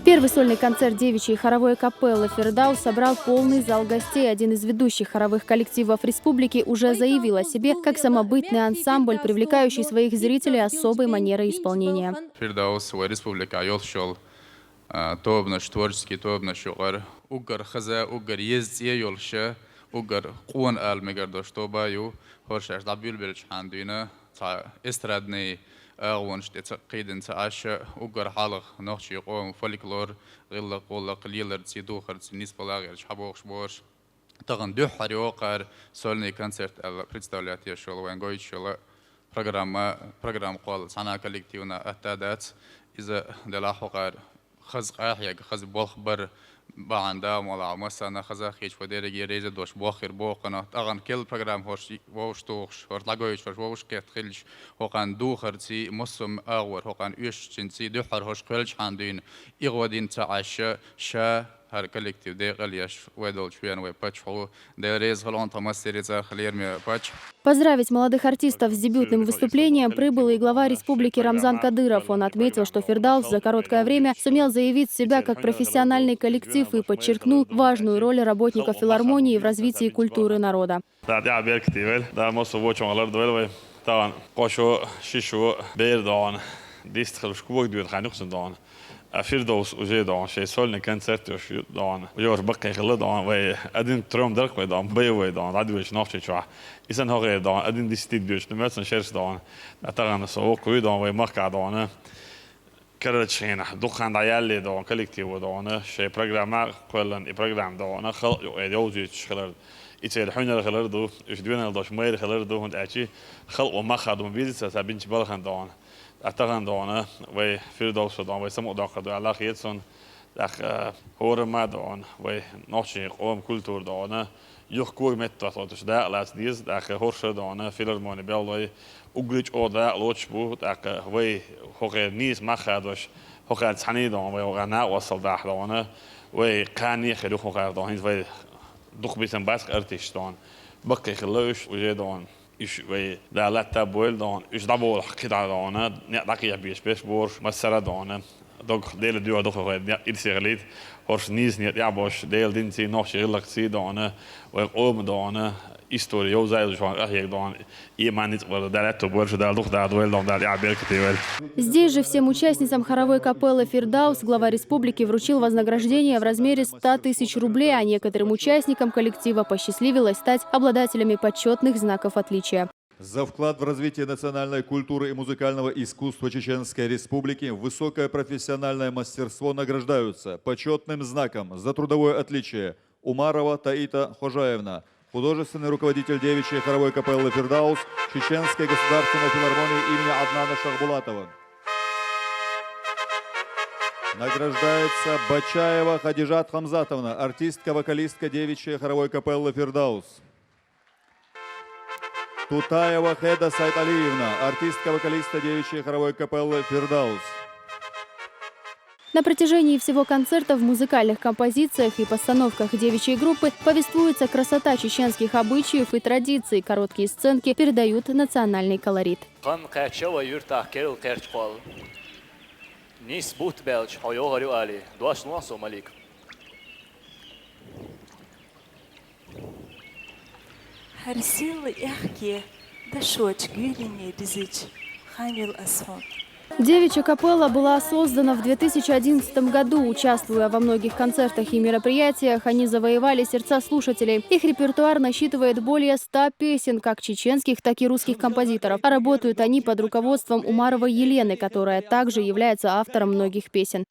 Первый сольный концерт девичьей хоровой капеллы «Фирдаус» собрал полный зал гостей. Один из ведущих хоровых коллективов республики уже заявил о себе как самобытный ансамбль, привлекающий своих зрителей особой манерой исполнения. «Фирдаус» республика Йолшол, творческий, творческий, шугар, угар хаза, угар ездие Йолша, угар куан алмегарда, что баю, хоршаш дабюл бельч хандуина, эстрадный أغونش تقيدن تعاشى وقر حالق نخشي قوم فولكلور غلا قولا قليلر تسيدو خرج نسبة لاغير شحبوش بوش تغن دو حريوقر سولني كونцерт представляет я шел венгой шел программа قال صنع коллективنا أتادات إذا دلاحوقر خز قاحية خز بخبر بعندها ولا مثلا خزا خيش وديرجي ريزة دوش بوخر بوقنا أغن كل برنامج هوش توخش ورتلاقويش وش كيت خلش هوقان دو خرتي مصم أغور هوقان إيش جنسي دوحر هوش خلش عندين إغودين تعشى شا هر коллектив дегальяш ведал чуян ве пачху дерез холон тамастерица хлерми пач. Поздравить молодых артистов с дебютным выступлением прибыл и глава республики Рамзан Кадыров. Он отметил, что «Фирдаус» за короткое время сумел заявить себя как профессиональный коллектив и подчеркнул важную роль работников филармонии в развитии культуры народа. فيردوس وجي دون شيء سولنا كونسرت وش دون ويور بقى خلا دون وي ادين تروم درك وي دون بي وي دون عاد ويش نوخش شو إذن هو غير دون ادين دي ستيد بيش نمسن شيرس دون اتغن سوق وي دون وي مقع دون كرت شينا دخان عيالي دون كولكتيف دون شيء برنامج كلن برنامج دون خلق يوزي خلال إتسير حنا خلال دو إيش دوينا دوش مير خلال دو هند أشي خلق ومخا دون بيزنس سابينش بالخان دون أتغن دونه وي فيردوس دون وي سمو داخل دو الله خيرسون داخ هور ما دون وي نوشي قوم كولتور دونه يخكور متى صوتش دا لاس ديز داخ هورش دونه فيلرموني بيلوي أقولش أو دا لوتش بو داخ وي هوغير نيس ما خادوش هوغير تحني دون وي هوغنا وصل داخ دونه وي قاني خير هوغير دون وي دخ بيسن باسك أرتيش دون بقي خلوش وجي دون إيش وي دا لا تابول دون إيش دابول حكيت دون نعطيك بيش بورش مسألة دون دوك ديل دوا دوك غير إلسيغليت هورش نيز نيت يعبوش ديل دينتي نوش يغلق سي دون وقوم دون история يوزايد شو أحيي دون إيمانيت ولا دالت تبورش دال دوك دال دون دال يعبير كتير. Здесь же всем участницам хоровой капеллы «Фирдаус» глава республики вручил вознаграждение в размере 100 тысяч рублей, а некоторым участникам коллектива посчастливилось стать обладателями почетных знаков отличия. За вклад в развитие национальной культуры и музыкального искусства Чеченской Республики высокое профессиональное мастерство награждаются почетным знаком за трудовое отличие Умарова Таита Хожаевна, художественный руководитель девичьей хоровой капеллы «Фирдаус» Чеченской государственной филармонии имени Аднана Шахбулатова. Награждается Бачаева Хадижат Хамзатовна, артистка-вокалистка девичьей хоровой капеллы «Фирдаус». Тутаева Хеда Сайталиевна, артистка-вокалистка девичьей хоровой капеллы «Фирдаус». На протяжении всего концерта в музыкальных композициях и постановках девичьей группы повествуется красота чеченских обычаев и традиций. Короткие сценки передают национальный колорит. Девичья капелла была создана в 2011 году. Участвуя во многих концертах и мероприятиях, они завоевали сердца слушателей. Их репертуар насчитывает более 100 песен, как чеченских, так и русских композиторов. А работают они под руководством Умаровой Елены, которая также является автором многих песен.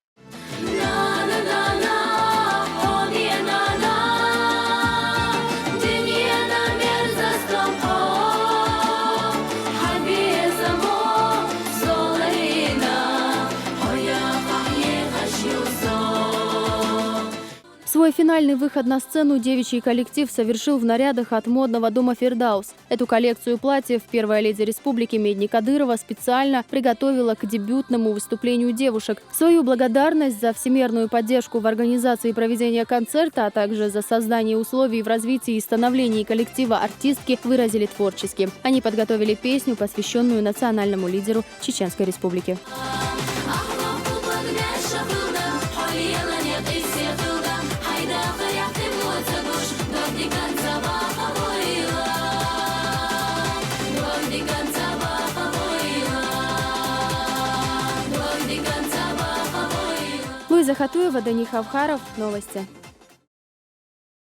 Свой финальный выход на сцену девичий коллектив совершил в нарядах от модного дома «Фирдаус». Эту коллекцию платьев первая леди республики Медни Кадырова специально приготовила к дебютному выступлению девушек. Свою благодарность за всемирную поддержку в организации проведения концерта, а также за создание условий в развитии и становлении коллектива артистки выразили творчески. Они подготовили песню, посвященную национальному лидеру Чеченской Республики. Ела нет и все туга, хайда хорях ты муца душ, до конца бахавоила, до конца бахавоила, до конца бахавоила. Луиза Хатуева, Дани Хавхаров. Новости.